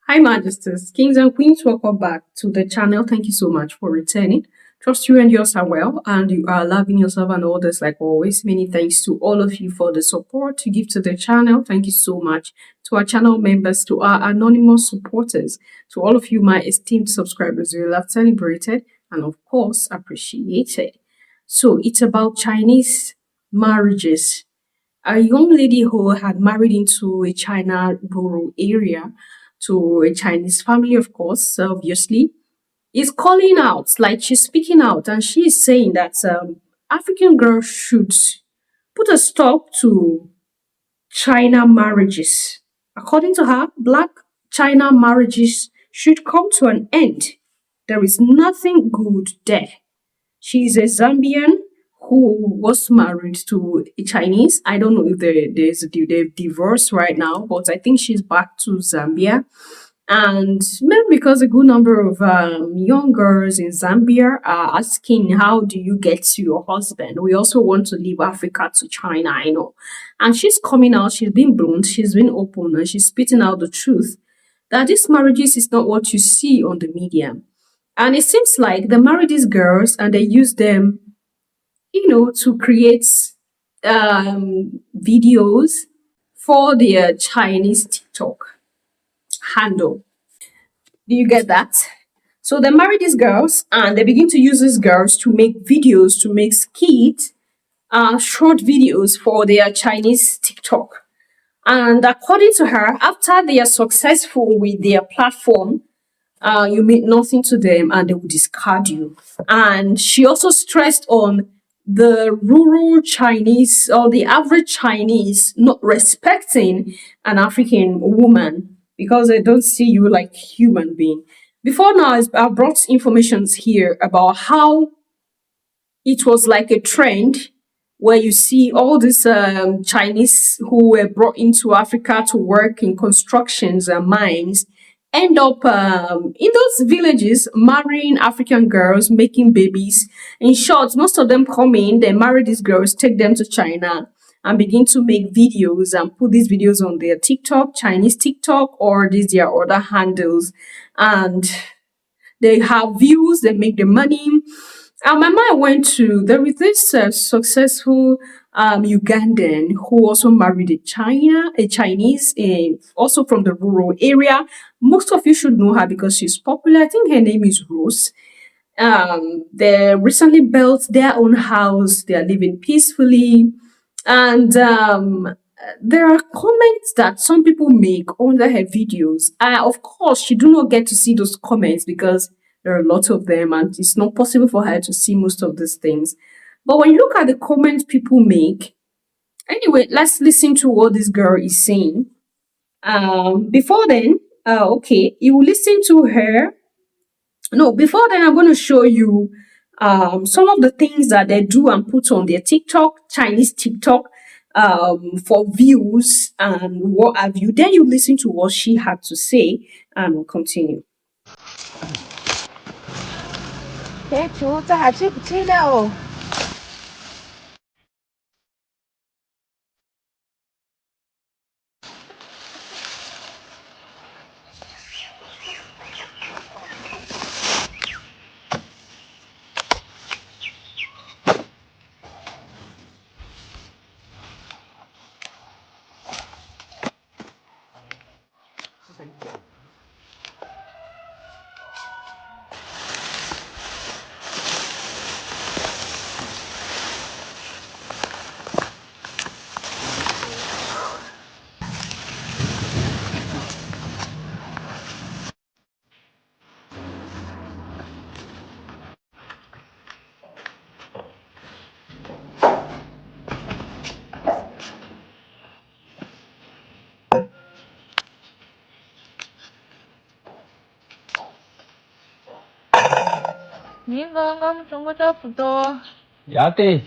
Hi, Majesties, Kings and Queens, welcome back to the channel. Thank you so much for returning. Trust you and yours are well and you are loving yourself and others like always. Many thanks to all of you for the support you give to the channel. Thank you so much to our channel members, to our anonymous supporters, to all of you, my esteemed subscribers. We love celebrated and, of course, appreciated. So, it's about Chinese marriages. A young lady who had married into a China rural area to a Chinese family, of course, obviously, is calling out, like she's speaking out, and she is saying that African girls should put a stop to China marriages. According to her, black China marriages should come to an end. There is nothing good there. She's a Zambian who was married to a Chinese. I don't know if they've divorced right now, but I think she's back to Zambia. And maybe because a good number of young girls in Zambia are asking, how do you get to your husband? We also want to leave Africa to China, I know. And she's coming out, she's been blunt, she's been open, and she's spitting out the truth that these marriages is not what you see on the media. And it seems like they marry these girls and they use them, to create videos for their Chinese TikTok handle. Do you get that? So they marry these girls and they begin to use these girls to make videos, to make skits, short videos for their Chinese TikTok. And according to her, after they are successful with their platform, you mean nothing to them and they will discard you. And she also stressed on the rural Chinese or the average Chinese not respecting an African woman because they don't see you like human being. Before now, I brought informations here about how it was like a trend where you see all these Chinese who were brought into Africa to work in constructions and mines end up in those villages marrying African girls, making babies. In short, most of them come in, they marry these girls, take them to China and begin to make videos and put these videos on their TikTok, Chinese TikTok, or these their other handles. And they have views, they make the money. And my mind went to there is this successful Ugandan who also married a Chinese, also from the rural area. Most of you should know her because she's popular. I think her name is Rose. They recently built their own house. They are living peacefully, and there are comments that some people make under her videos. Of course, she do not get to see those comments because there are a lot of them, and it's not possible for her to see most of these things. But when you look at the comments people make, anyway, let's listen to what this girl is saying. Before then, okay, you will listen to her. No, before then, I'm going to show you some of the things that they do and put on their TikTok, Chinese TikTok, for views and what have you. Then you listen to what she had to say and we'll continue. 铁球咋吃不吃了？你刚刚中国差不多。要得。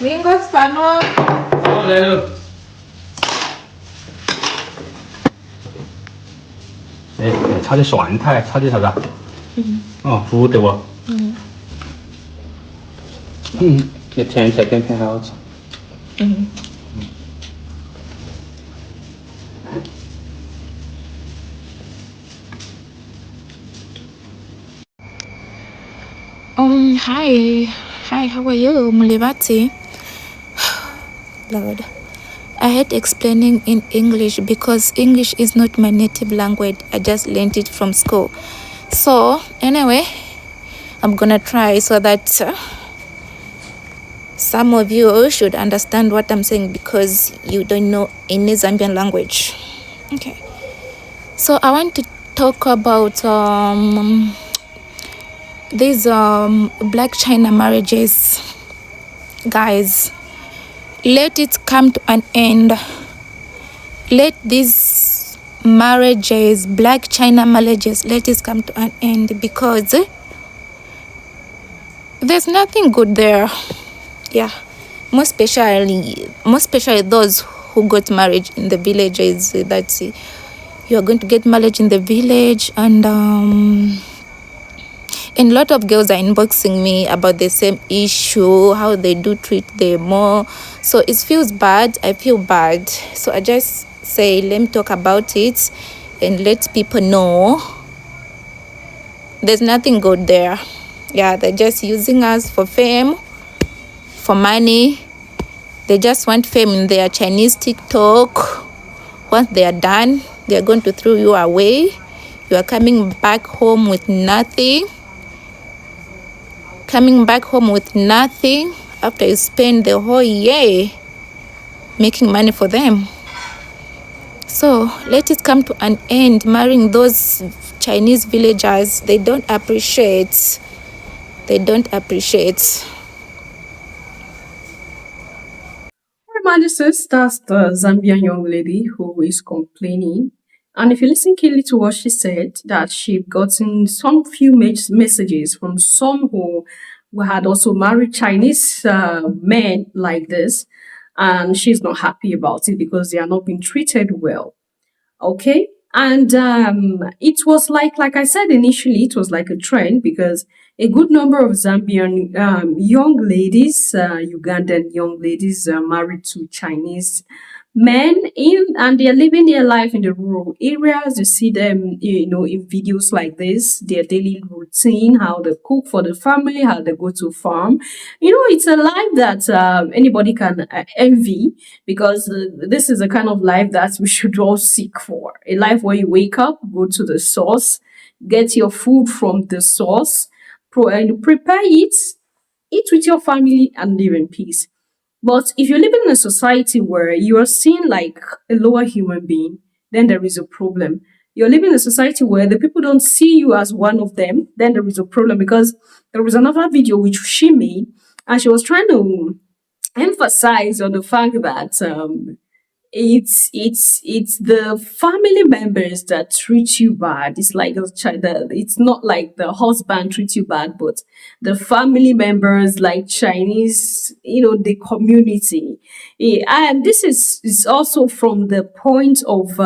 Minggu spano. 好，来了。哎，炒啲蒜苔，炒啲啥子？哦，煮的不？也甜菜跟偏好吃。Hi. Hi, how are you, Mulibati? Lord. I hate explaining in English because English is not my native language. I just learned it from school. So, anyway, I'm gonna try so that some of you should understand what I'm saying because you don't know any Zambian language. Okay. So, I want to talk about these Black China marriages. Guys, let it come to an end. Let these marriages, Black China marriages, let it come to an end because there's nothing good there. Yeah, most especially those who got married in the villages. That you are going to get married in the village, and a lot of girls are inboxing me about the same issue, how they do treat them more. So it feels bad. I feel bad. So I just say, let me talk about it and let people know there's nothing good there. Yeah, they're just using us for fame, for money. They just want fame in their Chinese TikTok. Once they are done, they are going to throw you away. You are coming back home with nothing. Coming back home with nothing after you spend the whole year making money for them. So let it come to an end. Marrying those Chinese villagers, they don't appreciate. They don't appreciate. Reminder says that's the Zambian young lady who is complaining. And if you listen keenly to what she said, that she'd gotten some few messages from some who had also married Chinese men like this, and she's not happy about it because they are not being treated well. Okay. And it was like I said initially, it was like a trend because a good number of Zambian young ladies, Ugandan young ladies, married to Chinese men in, and they're living their life in the rural areas. You see them, in videos like this, their daily routine, how they cook for the family, how they go to farm. It's a life that anybody can envy because this is the kind of life that we should all seek for. A life where you wake up, go to the source, get your food from the source, and prepare it, eat with your family, and live in peace. But if you're living in a society where you are seen like a lower human being, then there is a problem. You're living in a society where the people don't see you as one of them, then there is a problem because there was another video which she made and she was trying to emphasize on the fact that it's the family members that treat you bad. It's like a child. It's not like the husband treats you bad, but the family members, like Chinese, the community. And this is also from the point of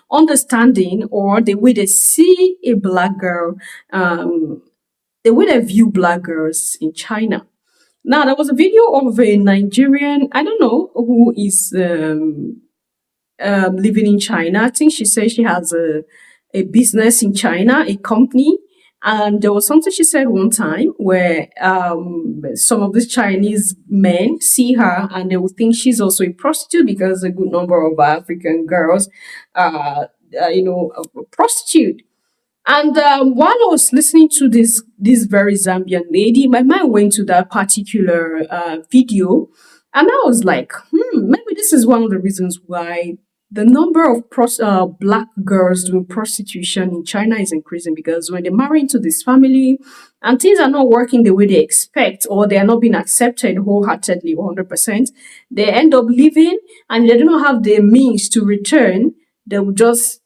understanding, or the way they see a black girl, the way they view black girls in China. Now, there was a video of a Nigerian, I don't know who is living in China. I think she said she has a business in China, a company. And there was something she said one time where some of these Chinese men see her and they would think she's also a prostitute, because a good number of African girls are, a prostitute. And while I was listening to this very Zambian lady, my mind went to that particular video, and I was like, maybe this is one of the reasons why the number of black girls doing prostitution in China is increasing. Because when they marry into this family and things are not working the way they expect, or they are not being accepted wholeheartedly 100%, they end up leaving, and they do not have the means to return. They will just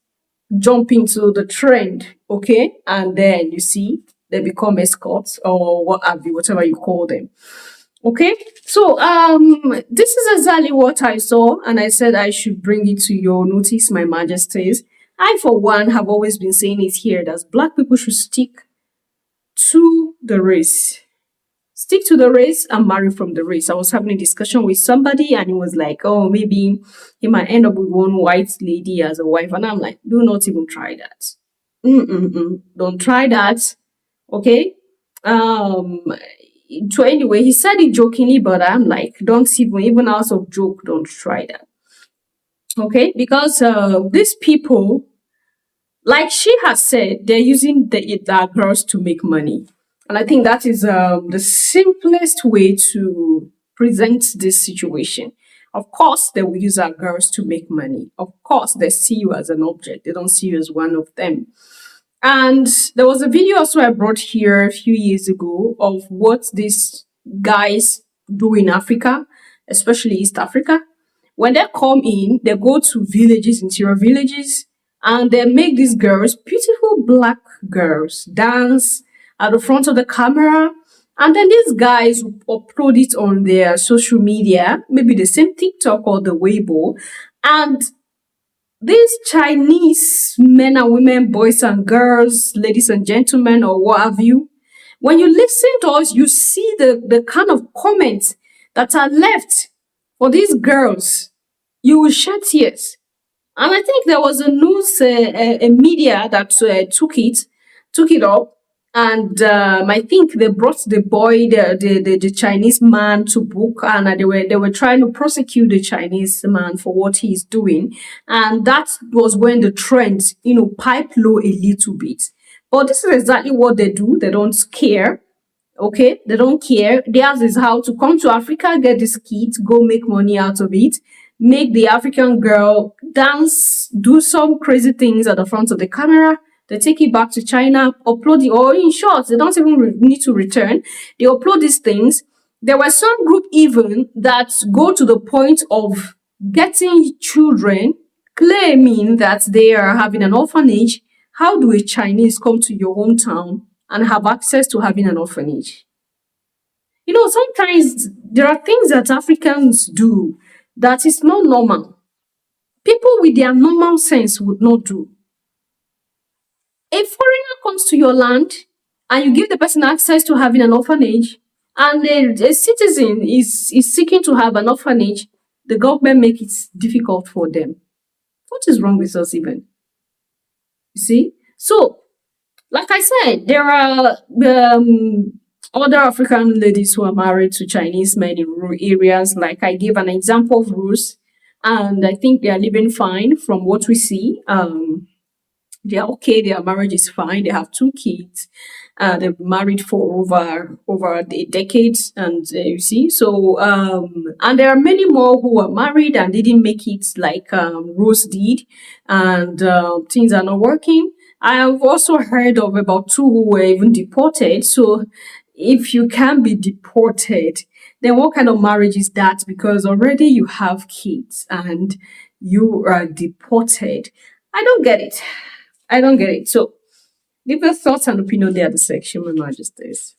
jump into the trend, okay? And then you see they become escorts, or what have you, whatever you call them. Okay, so this is exactly what I saw, and I said I should bring it to your notice, my majesties. I, for one, have always been saying it here that black people should stick to the race. Stick to the race and marry from the race. I was having a discussion with somebody, and he was like, oh, maybe he might end up with one white lady as a wife. And I'm like, do not even try that. Don't try that. Okay? So anyway, he said it jokingly, but I'm like, don't even out of joke, don't try that. Okay? Because these people, like she has said, they're using the girls to make money. And I think that is the simplest way to present this situation. Of course, they will use our girls to make money. Of course, they see you as an object. They don't see you as one of them. And there was a video also I brought here a few years ago of what these guys do in Africa, especially East Africa. When they come in, they go to villages, interior villages, and they make these girls, beautiful black girls, dance at the front of the camera. And then these guys will upload it on their social media, maybe the same TikTok or the Weibo. And these Chinese men and women, boys and girls, ladies and gentlemen, or what have you, when you listen to us, you see the kind of comments that are left for these girls. You will shed tears. And I think there was a news, a media that took it up. And I think they brought the boy, the Chinese man to book, and they were trying to prosecute the Chinese man for what he's doing. And that was when the trend, pipe low a little bit. But this is exactly what they do. They don't care. Okay, they don't care. Theirs is how to come to Africa, get this kit, go make money out of it, make the African girl dance, do some crazy things at the front of the camera. They take it back to China, upload it, or in short, they don't even need to return. They upload these things. There were some group even that go to the point of getting children, claiming that they are having an orphanage. How do a Chinese come to your hometown and have access to having an orphanage? Sometimes there are things that Africans do that is not normal. People with their normal sense would not do. A foreigner comes to your land and you give the person access to having an orphanage, and a citizen is seeking to have an orphanage, the government make it difficult for them. What is wrong with us even? You see? So, like I said, there are other African ladies who are married to Chinese men in rural areas. Like I gave an example of Rose, and I think they are living fine from what we see. They are okay. Their marriage is fine. They have 2 kids. They've been married for over a decade, and you see. So, and there are many more who are married and didn't make it like Rose did, and things are not working. I have also heard of about 2 who were even deported. So, if you can be deported, Then what kind of marriage is that? Because already you have kids and you are deported. I don't get it. I don't get it. So leave your thoughts and opinion there at the section, my majesties.